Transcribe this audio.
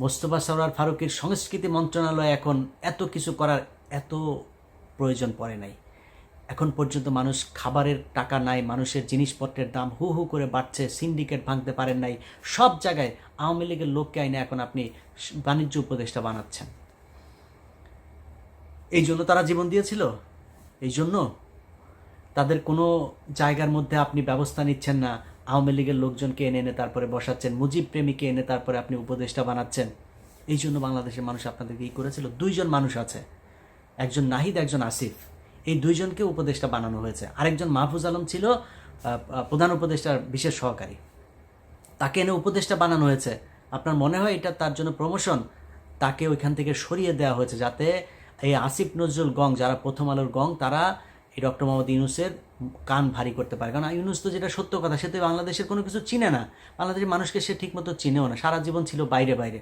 মোস্তফা সরোয়ার ফারুকীর সংস্কৃতি মন্ত্রণালয় এখন এত কিছু করার এত প্রয়োজন পড়ে নাই। এখন পর্যন্ত মানুষ খাবারের টাকা নাই, মানুষের জিনিসপত্রের দাম হু হু করে বাড়ছে, সিন্ডিকেট ভাঙতে পারেন নাই, সব জায়গায় আওয়ামী লীগের লোককে আইনে এখন আপনি বাণিজ্য উপদেষ্টা বানাচ্ছেন। এই জন্য তারা জীবন দিয়েছিল? এই জন্য তাদের কোনো জায়গার মধ্যে আপনি ব্যবস্থা নিচ্ছেন না, আওয়ামী লীগের লোকজনকে এনে এনে তারপরে বসাচ্ছেন, মুজিব প্রেমীকে এনে তারপরে আপনি উপদেষ্টা বানাচ্ছেন। এই জন্য বাংলাদেশের মানুষ আপনাদেরকে ই করেছিল। দুইজন মানুষ আছে, একজন নাহিদ, একজন আসিফ, এই দুইজনকে উপদেষ্টা বানানো হয়েছে। আরেকজন মাহফুজ আলম ছিল প্রধান উপদেষ্টার বিশেষ সহকারী, তাকে এনে উপদেষ্টা বানানো হয়েছে। আপনার মনে হয় এটা তার জন্য প্রমোশন? তাকে ওইখান থেকে সরিয়ে দেওয়া হয়েছে যাতে এই আসিফ নজরুল গং, যারা প্রথম আলোর গং, তারা এই ডক্টর মোহাম্মদ ইউনূসের কান ভারী করতে পারে। কারণ ইউনূস তো যেটা সত্য কথা, সে তো বাংলাদেশের কোনো কিছু চিনে না, বাংলাদেশের মানুষকে সে ঠিকমতো চিনেও না, সারা জীবন ছিল বাইরে বাইরে।